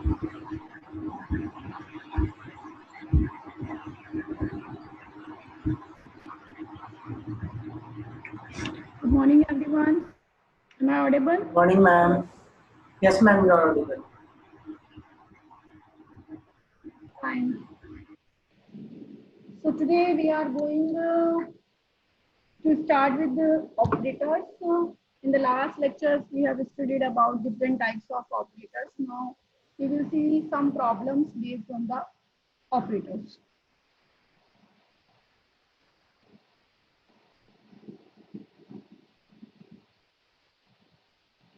Good morning, everyone. Am I audible? Morning, ma'am. Yes, ma'am, you are audible. Fine. So today we are going to start with the operators. In the last lectures, we have studied about different types of operators. Now we will see some problems based on the operators.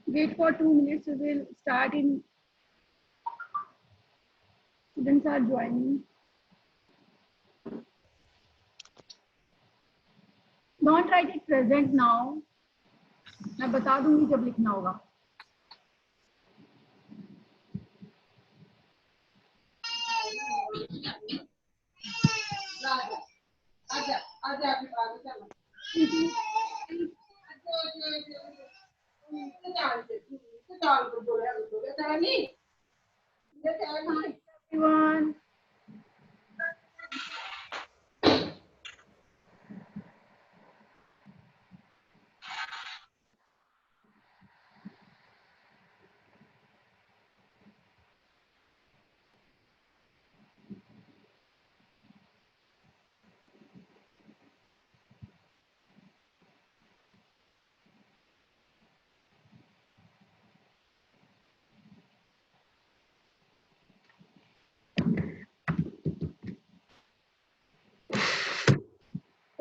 Wait for 2 minutes. We will start in. Students are joining. Don't write it present now. मैं बता दूंगी जब लिखना होगा. Everyone.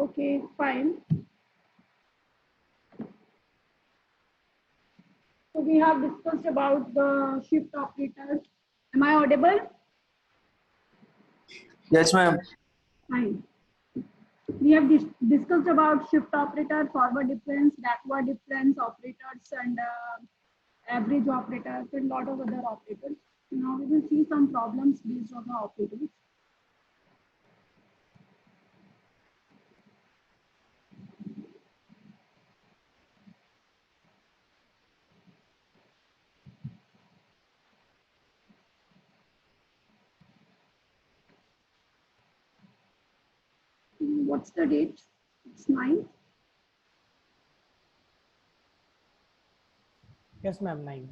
Okay, fine. So we have discussed about the shift operators. Am I audible? Yes, ma'am. Fine. We have discussed about shift operator, forward difference, backward difference operators, and average operators, and a lot of other operators. Now we will see some problems based on the operators. What's the date? It's 9. Yes, ma'am, 9.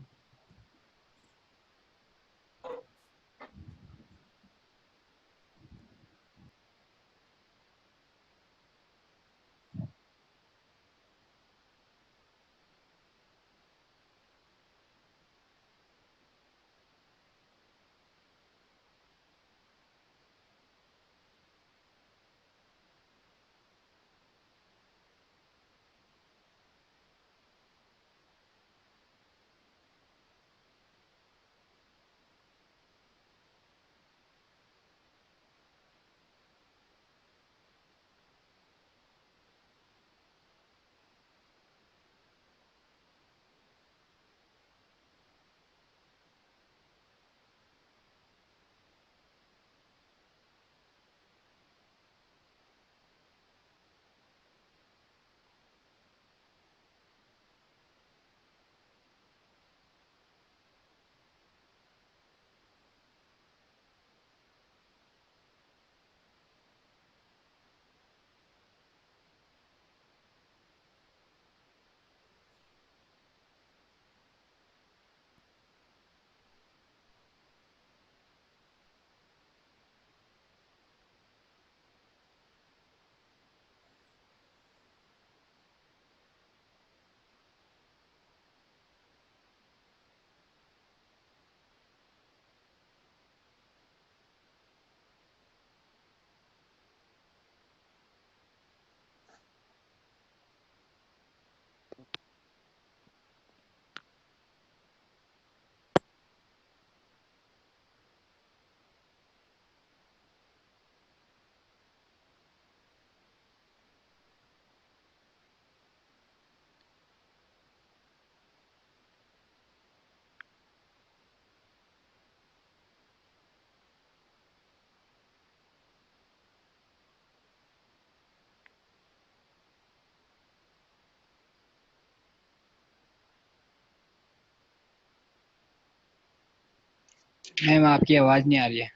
Ma'am आपकी आवाज नहीं आ रही है।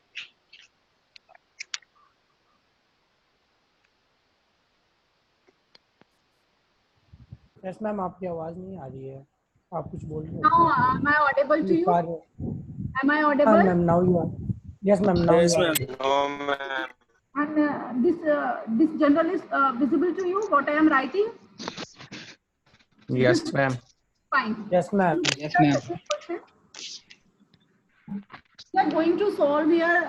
Yes ma'am, आपकी आवाज नहीं आ रही है, आप कुछ बोल रहे Now, हो? am I audible to you? Am I हाँ audible? Ma'am, now you are. Yes ma'am, now Yes, you ma'am. Are. No, ma'am. And this general is visible to you, what I am writing? Yes, ma'am. Fine. Yes ma'am. Yes ma'am. Second question. We are going to solve here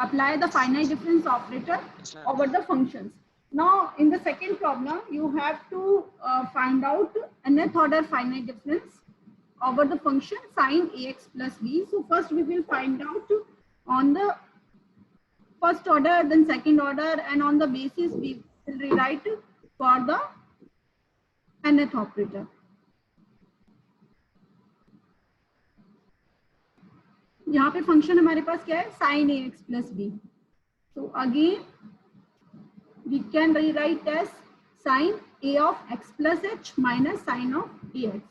apply the finite difference operator over the functions. Now, in the second problem, you have to find out nth order finite difference over the function sine ax plus b. So first we will find out on the first order, then second order, and on the basis we will rewrite for the nth operator. यहाँ पे function हमारे पास क्या है, sine a x plus b. So again we can rewrite as sine a of x plus h minus sine of ax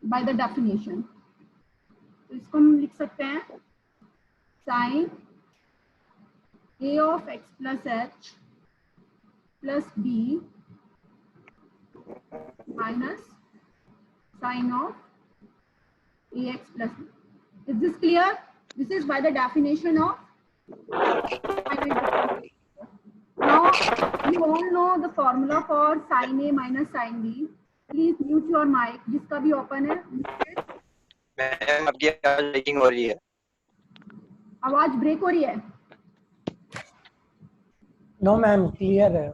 by the definition. तो इसको हम लिख सकते हैं sine a of x plus h plus b minus sine of ax plus b. Is this clear? This is by the definition of finite difference. Now you all know the formula for sin a minus sin b. Please mute your mic. जिसका भी open है ma'am आपकी आवाज breaking हो रही है। आवाज break हो रही है. नो मैम, क्लियर है।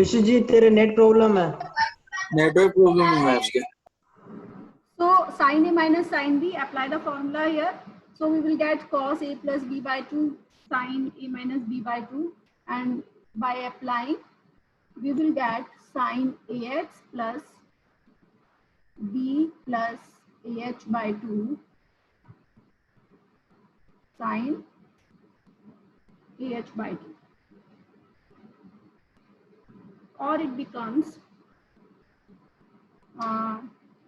ऋषि जी तेरे नेट प्रॉब्लम है। नेटवर्क प्रॉब्लम है इसके। So sin a minus sin b, apply the formula here. So we will get cos a plus b by 2 sin a minus b by 2, and by applying we will get sin ax plus b plus ah by 2 sin ah by 2, or it becomes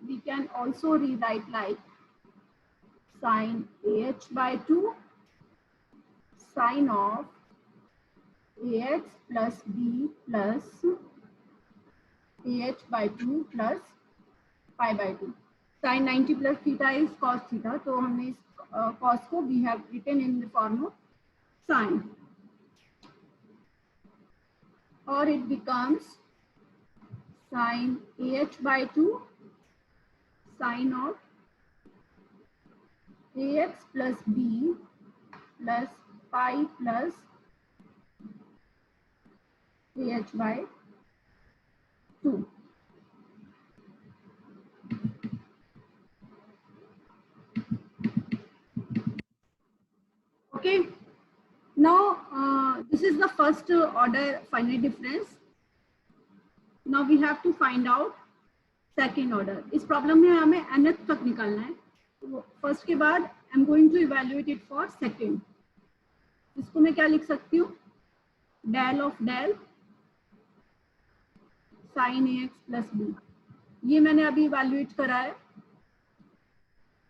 we can also rewrite like sin ah by 2 sin of ax plus b plus ah by 2 plus pi by 2. Sin 90 plus theta is cos theta. तो हमने इस cos को we have written in the form of sin, or it becomes sin ah by 2 sin of ax plus b plus pi plus ah by 2. Okay. Now this is the first order finite difference. Now we have to find out second order. इस problem में हमें nth तक निकालना है. First के बाद I am going to evaluate it for second. इसको मैं क्या लिख सकती हूँ, del of del sine a x plus b. ये मैंने अभी इवेल्युएट करा है.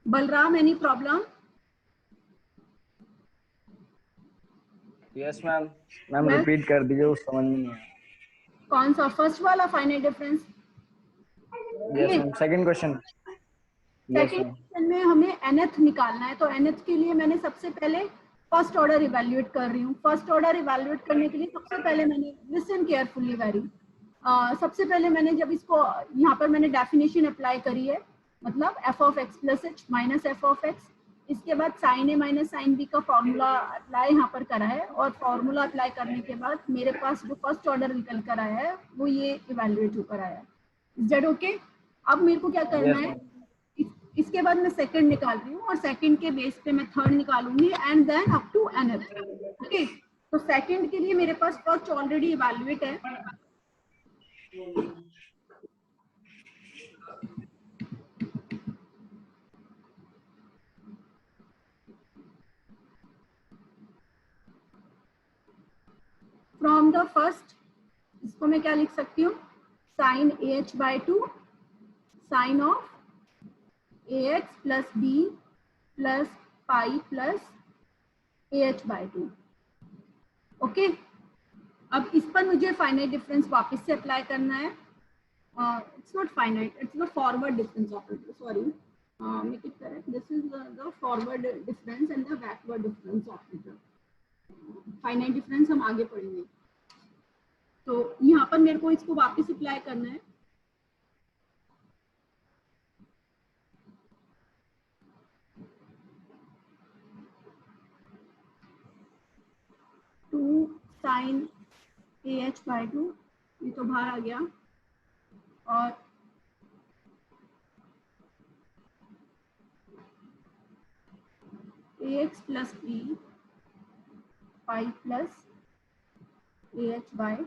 Balram, any problem? Yes ma'am. Ma'am repeat कर दीजिए, वो समझ में नहीं आया। कौन सा, फर्स्ट वाला finite difference? Yes ma'am, second question. Second question में हमें nth निकालना है. तो nth के लिए मैंने सबसे पहले फर्स्ट ऑर्डर इवेल्युएट कर रही हूँ. फर्स्ट ऑर्डर इवेल्युएट करने के लिए सबसे पहले मैंने, लिसन केयरफुली वेरी, सबसे पहले मैंने जब इसको यहाँ पर मैंने डेफिनेशन अप्लाई करी है, मतलब F of x plus H minus F of x. इसके बाद साइन ए माइनस साइन बी का फॉर्मूला अप्लाई यहाँ पर करा है, और फॉर्मूला अप्लाई करने के बाद मेरे पास जो फर्स्ट ऑर्डर निकल कर आया है वो ये इवेल्युएट होकर आया है. Is that okay? अब मेरे को क्या करना है, इसके बाद मैं सेकंड निकाल रही हूँ, और सेकंड के बेस पे मैं थर्ड निकालूंगी, and then up to nth. Okay, तो सेकंड के लिए मेरे पास फर्स्ट ऑलरेडी इवेल्युएट है. फ्रॉम द फर्स्ट, इसको मैं क्या लिख सकती हूँ, sine A H by 2 sine of ax plus b plus pi plus AH/2। Okay, अब इस पर मुझे फाइनाइट डिफरेंस वापस से अप्लाई करना है। It's not finite, it's the forward difference operator, sorry, make it correct, this is the forward difference and the backward difference operator. Finite difference हम आगे पढ़ेंगे। तो यहाँ पर मेरे को इसको वापस अप्लाई करना है। टू साइन AH/2, ये तो बाहर आ गया, और AX प्लस B पाई प्लस AH/2।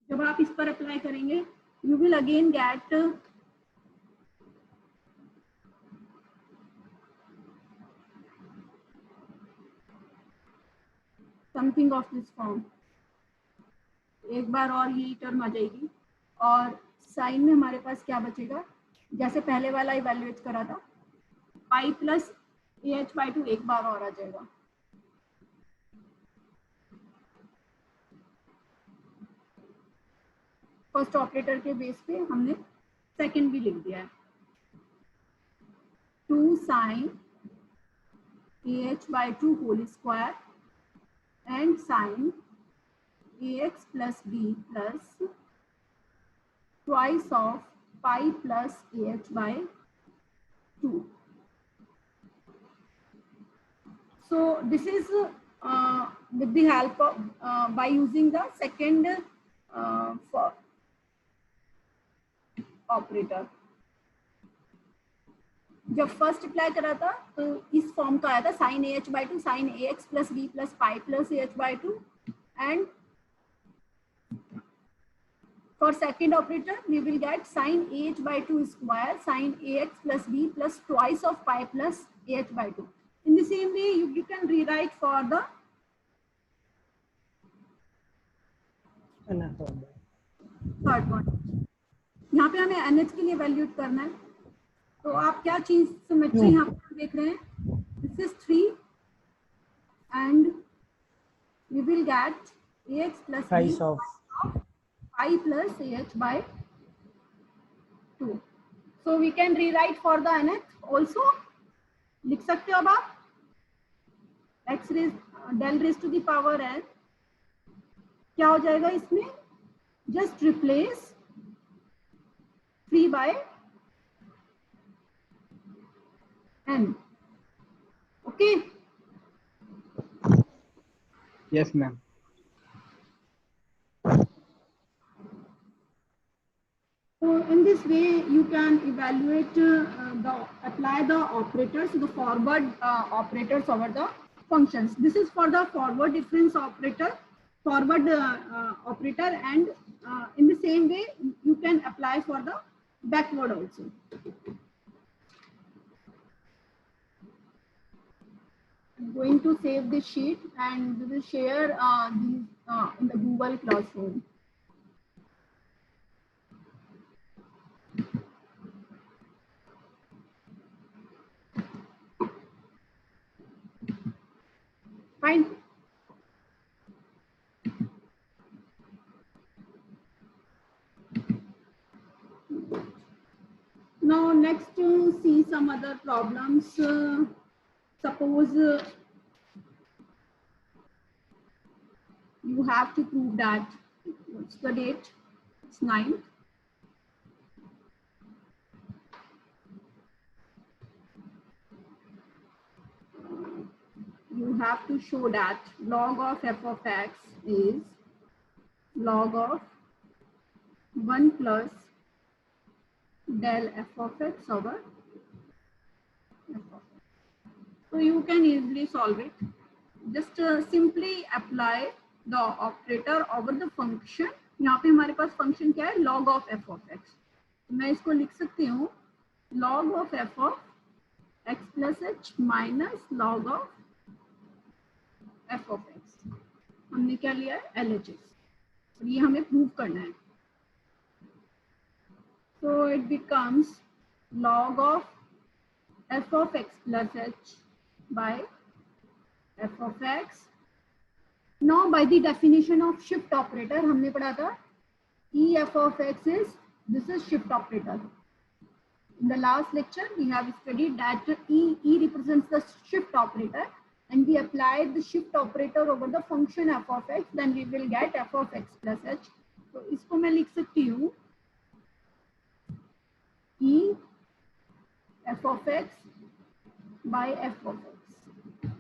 जब आप इस पर अप्लाई करेंगे, you will again get something of this form. एक बार और यही टर्म आ जाएगी, और साइन में हमारे पास क्या बचेगा, जैसे पहले वाला इवेल्युएट करा था, पाई प्लस AH/2 एक बार और आ जाएगा। फर्स्ट ऑपरेटर के बेस पे हमने सेकंड भी लिख दिया है। Two sine AH/2 whole square and sine AX plus B plus twice of pi plus AH/2। So this is with the help of by using the second for operator। जब first apply करा था तो इस form का आया था, sine AH/2 sine AX plus B plus pi plus AH/2, and for second operator we will get sin AH/2 square sin AX plus B plus twice of pi plus AH/2। In the same way you can rewrite for the third one। यहाँ पे हमें NH के लिए वैल्यूट करना है, तो आप क्या चीज सिमेट्री यहाँ पर देख रहे हैं, this is 3 and we will get AX plus B I plus AH/2। So we can rewrite for the nth also, लिख सकते हो अब आप x del raised to the power n, क्या हो जाएगा इसमें, just replace 3 by n। Okay, Yes, ma'am. so in this way you can evaluate apply the operators, the forward operators over the functions. This is for the forward difference operator, forward operator, and in the same way you can apply for the backward also. I'm going to save this sheet and we will share these in the Google Classroom. Fine. Now next to see some other problems. Suppose you have to prove that, what's the date, it's 9th. You have to show that log of f of x is log of 1 plus del f of x over f of x. So you can easily solve it. Just simply apply the operator over the function. यहाँ पे हमारे पास function क्या है, log of f of x। मैं इसको लिख सकती हूँ log of f of x plus h minus log of f of x। हमने क्या लिया है, LHS, और ये हमें प्रूव करना है. So it becomes log of f of x plus h by f of x. Now by the definition of shift operator हमने पढ़ा था E f of x is, this is shift operator. In the last lecture we have studied that E represents the shift operator, and we applied the shift operator over the function f of x, then we will get f of x plus h. तो इसको मैं लिख सकती हूँ E f of x by f of x.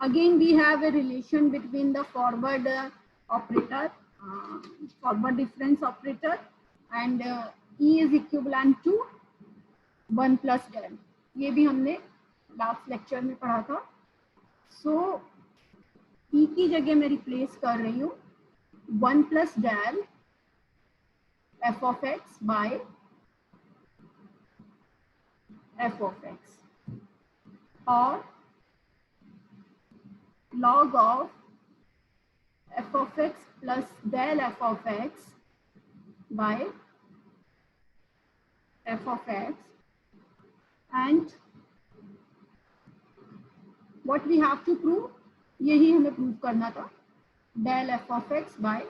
Again we have a relation between the forward operator, forward difference operator, and E is equivalent to 1 plus del. ये भी हमने last lecture में पढ़ा था. सो E की जगह मैं रिप्लेस कर रही हूँ 1 plus del f of x by f of x, or log of f of x plus del f of x by f of x, and what we have to prove, यही हमें prove करना था, del f of x by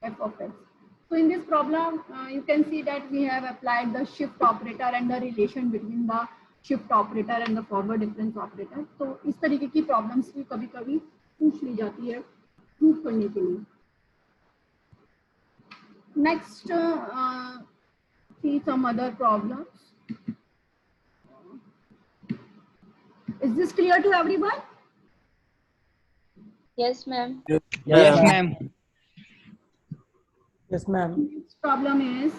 f of x. So in this problem you can see that we have applied the shift operator and the relation between the shift operator and the forward difference operator. तो इस तरीके की problems भी कभी कभी पूछ ली जाती है प्रूव करने के लिए. Next see some other problems. Is this clear to everyone? Yes, ma'am. Yes, ma'am. Yes, ma'am. Next problem is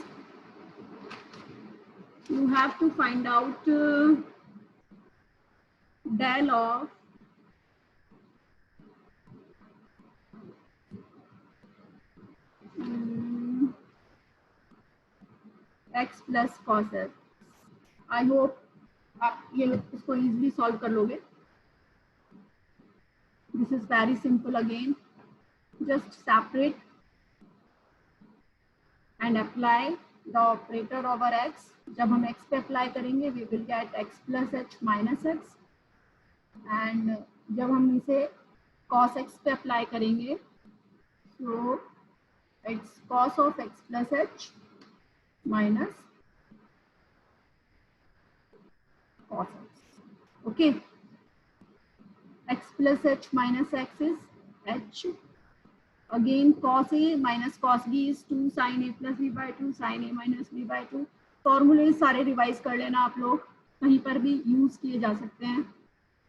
you have to find out del of x plus cos x. I hope आप ये इसको easily solve कर लोगे. This is very simple again. Just separate and apply the operator over x. जब हम x पे apply करेंगे we will get x plus h minus x, and जब हम इसे cos x पे apply करेंगे so it's cos of x plus h minus cos x. Okay, x plus h minus x is h. Again cos a minus cos b is 2 sin a plus b by 2 sin a minus b by 2. फॉर्मूले सारे revise कर लेना आप लोग, कहीं पर भी use किए जा सकते हैं.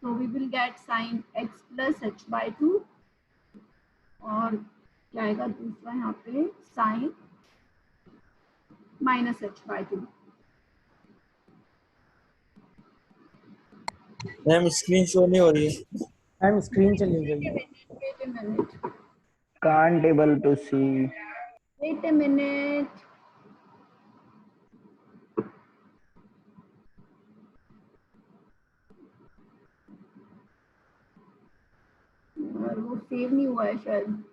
So we will get sin x plus h by 2, और क्या आएगा दूसरा यहाँ पे sin minus h by 2. Ma'am screen show नहीं हो रही है. मैम स्क्रीन चली गई. Wait a minute. Can't able to see. Wait a minute. वो सेव नहीं हुआ है शायद.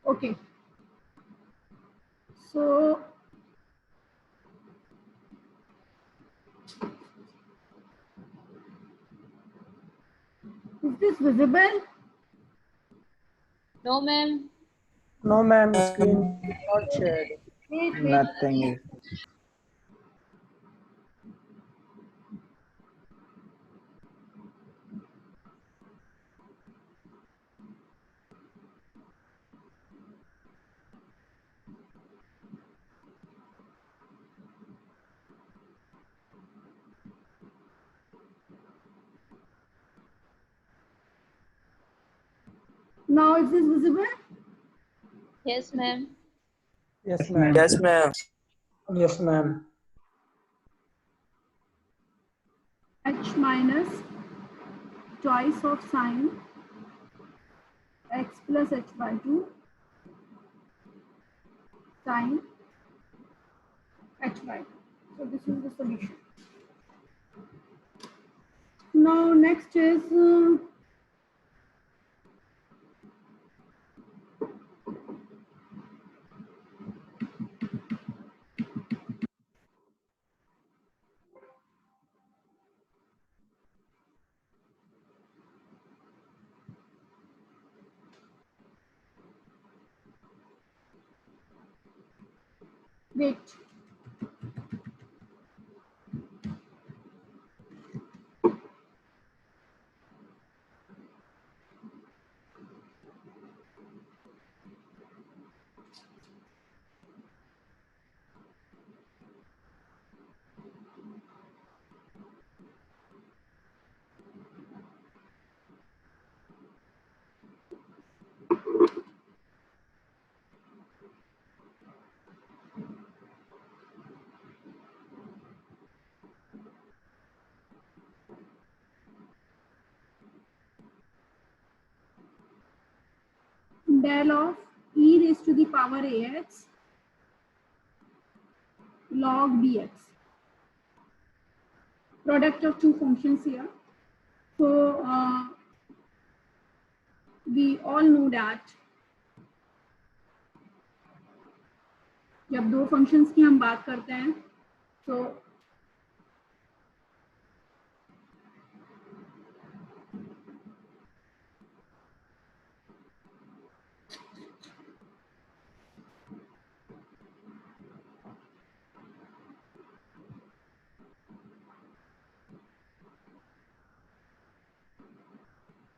Okay, so is this visible? No, ma'am. No, ma'am. Screen not shared. Wait. Nothing is. Now is this visible? Yes, ma'am. Yes, ma'am. Yes, ma'am. Yes, ma'am. H minus twice of sin x plus h by 2 sin h by 2. So this is the solution. Now next is wait. Del of e raised to the power ax log bx. Product of two functions here. So we all know that जब दो functions की हम बात करते हैं तो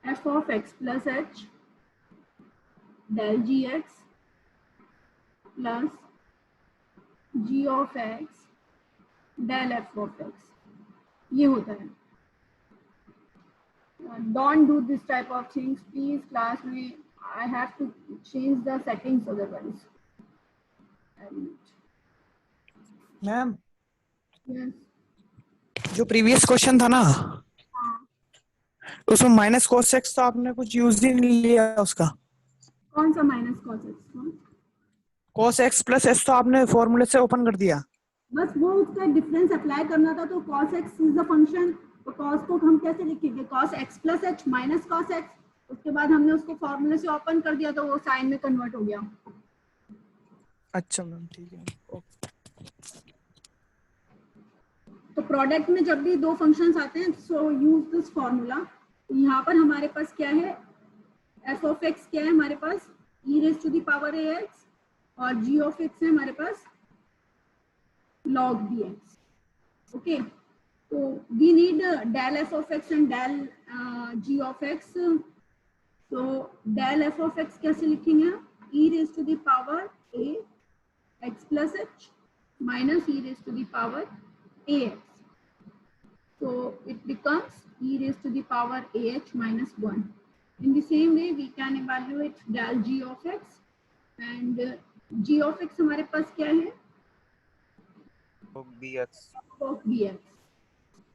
f of x plus h del gx plus g of x del f of x ये होता है. Don't do this type of things, please. Class में I have to change the settings otherwise. Ma'am Yes. जो previous question था ना उसमें minus cos x तो आपने कुछ यूज ही नहीं लिया उसका. कौन सा minus cos x? Cos x plus S तो आपने फॉर्मूले से ओपन कर दिया. बस वो उसका डिफरेंस अप्लाई करना था. तो cos x is the function. तो cos को हम कैसे लिखेंगे? cos x plus h minus cos x. उसके बाद हमने उसको फॉर्मूले से ओपन कर दिया तो वो साइन में कन्वर्ट हो गया. अच्छा मैम ठीक है. तो प्रोडक्ट में जब भी दो फंक्शंस आते हैं सो यूज दिस फॉर्मूला. यहाँ पर हमारे पास क्या है? f ऑफ x क्या है हमारे पास? e raise to the power ax और g ऑफ x है हमारे पास log bx. ओके. तो we need del f of x and del g of x. तो del f of x कैसे लिखेंगे? e raise to the power a x plus h minus e raised to the power ax. So it becomes e raised to the power ah minus 1. In the same way, we can evaluate del g of x and g of x हमारे पास क्या है? log bx. Log bx.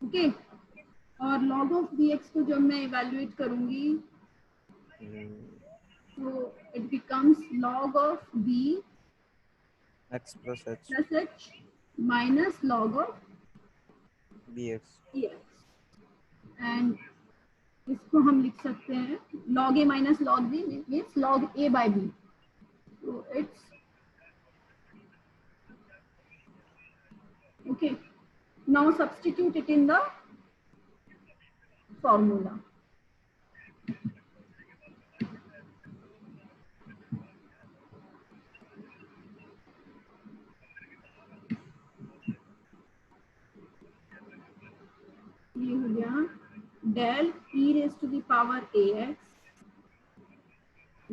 Okay. और log of bx को जब मैं evaluate करूँगी तो it becomes log of b x plus h plus h minus log of bx. bx. And इसको हम लिख सकते हैं log a minus log b means log a by b. So it's okay. Now substitute it in the formula. ये हो गया del e raised to the power ax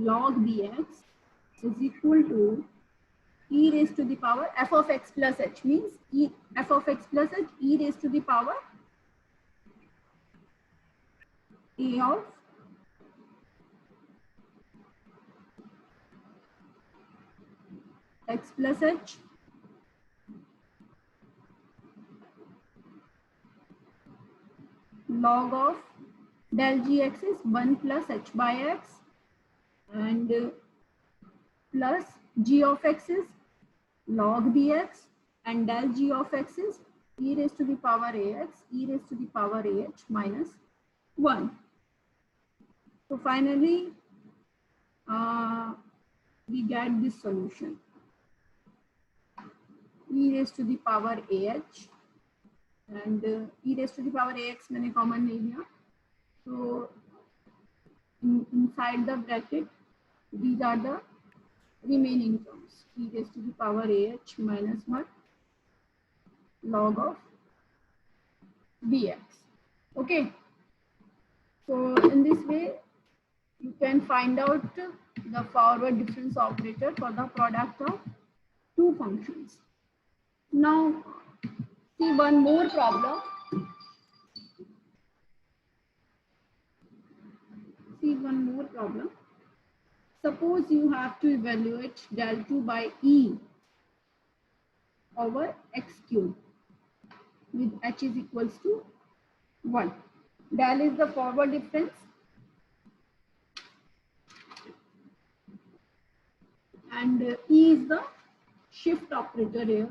log bx is equal to e raised to the power f of x plus h means f of x plus h e raised to the power a of x plus h log of del gx is 1 plus h by x and plus g of x is log bx and del g of x is e raised to the power ax e raised to the power ah minus 1. So finally we get this solution e raised to the power ah and e raised to the power ax मैंने common नहीं लिया. So inside the bracket these are the remaining terms, e raised to the power ah minus 1 log of bx. Okay, so in this way you can find out the forward difference operator for the product of two functions. Now see one more problem. Suppose you have to evaluate del 2 by e over x cube with h is equals to 1. Del is the forward difference and e is the shift operator here.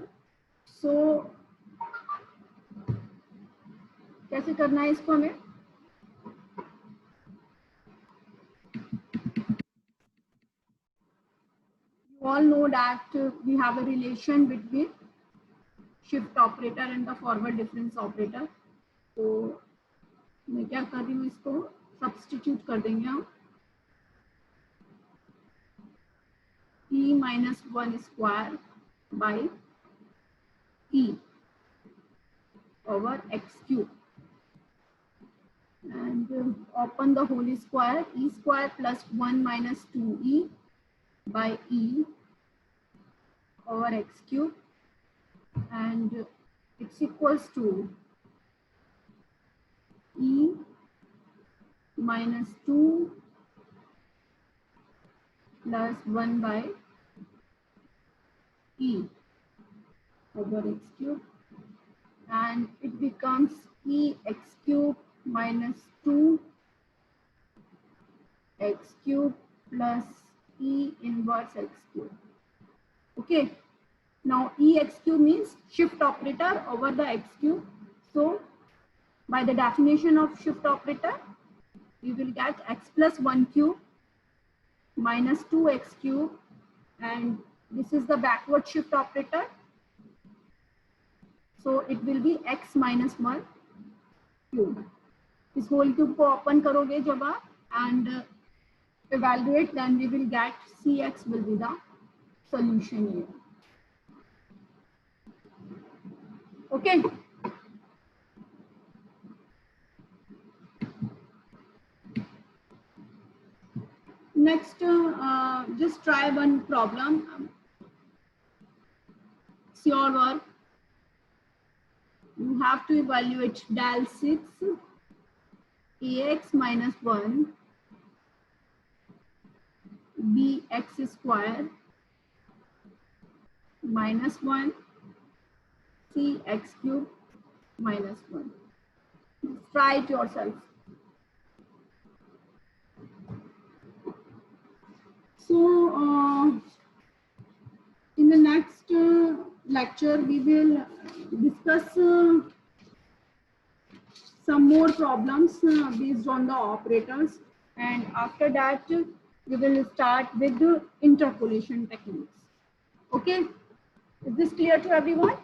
So कैसे करना है इसको हमें? You all know that we have a relation between shift operator and the forward difference operator. तो मैं क्या कर रही हूँ, इसको सब्स्टिट्यूट कर देंगे हम. e minus 1 square by e over x cube and open the whole square, e square plus 1 minus 2e by e over x cube and it's equals to e minus 2 plus 1 by e over x cube and it becomes e x cube minus 2 x cube plus e inverse x cube. Okay, now e x cube means shift operator over the x cube. So by the definition of shift operator, we will get x plus 1 cube minus 2x cube and this is the backward shift operator. So it will be x minus 1 cube. This whole cube को open करोगे जब आप and evaluate, then we will get cx will be the solution here. Okay. Next, just try one problem. It's your work. You have to evaluate del 6 ax minus 1 bx square minus 1 cx cube minus 1. Try it yourself. So in the next lecture we will discuss some more problems based on the operators, and after that we will start with the interpolation techniques. Okay, is this clear to everyone?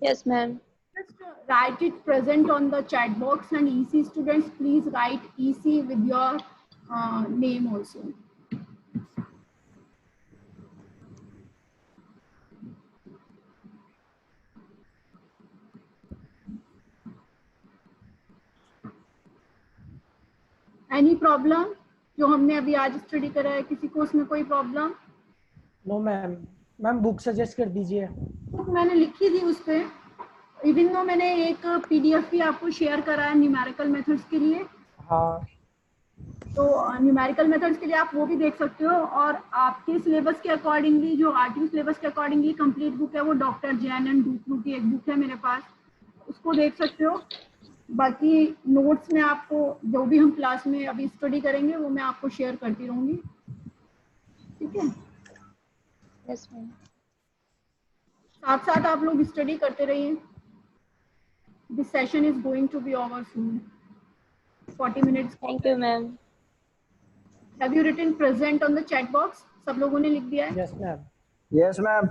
Yes, ma'am. Just write it present on the chat box, and EC students, please write EC with your name also. Any problem? जो हमने अभी आज study करा है, किसी को उसमें कोई problem? No ma'am. Ma'am book suggest कर दीजिए. बुक मैंने लिखी थी उस पे, इवन दो मैंने एक पीडीएफ भी आपको शेयर करा है न्यूमेरिकल मेथड्स के लिए. हाँ. तो न्यूमेरिकल मेथड्स के लिए आप वो भी देख सकते हो, और आपके सिलेबस के अकॉर्डिंगली जो आरटीयू सिलेबस के अकॉर्डिंगली कंप्लीट बुक है वो डॉक्टर जैन एंड डूक्रू की एक बुक है मेरे पास, उसको देख सकते हो. बाकी नोट्स में आपको जो भी हम क्लास में अभी स्टडी करेंगे वो मैं आपको शेयर करती रहूंगी. ठीक है, Yes, ma'am. साथ साथ आप लोग स्टडी करते रहिए. This session is going to be over soon. 40 minutes. Thank you, ma'am. Have you written present on the chat box? सब लोगों ने लिख दिया है? Yes ma'am. Yes, ma'am.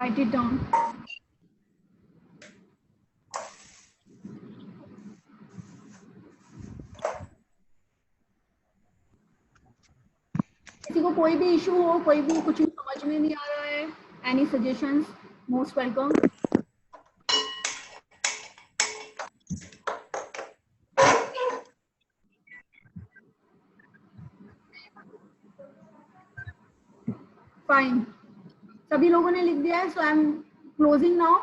Write it down. तो कोई भी इशू हो, कोई भी कुछ समझ में नहीं आ रहा है, any suggestions, most welcome. Fine, सभी लोगों ने लिख दिया है, so I am closing now.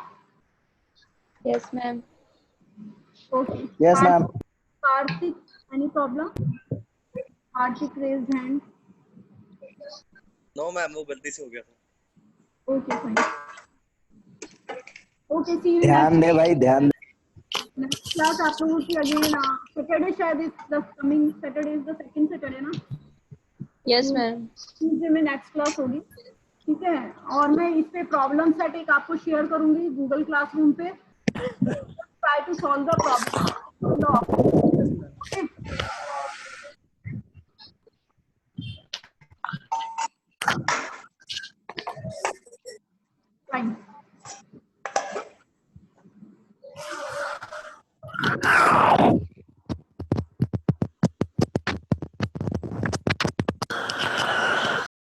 Yes, ma'am. Okay, Yes, ma'am. Kartik, any problem? Kartik raise hand. No ma'am, वो गलती से हो गया था। Okay fine, okay see you ध्यान दे भाई, ध्यान दे। नेक्स्ट क्लास आप लोगों की अगेन सैटरडे, शायद is the coming Saturday, is the second Saturday ना? Yes, ma'am. ट्यूसडे में नेक्स्ट क्लास होगी, ठीक है। और मैं इस पे प्रॉब्लम सेट एक आपको शेयर करूंगी गूगल क्लासरूम पे, try to solve the problem.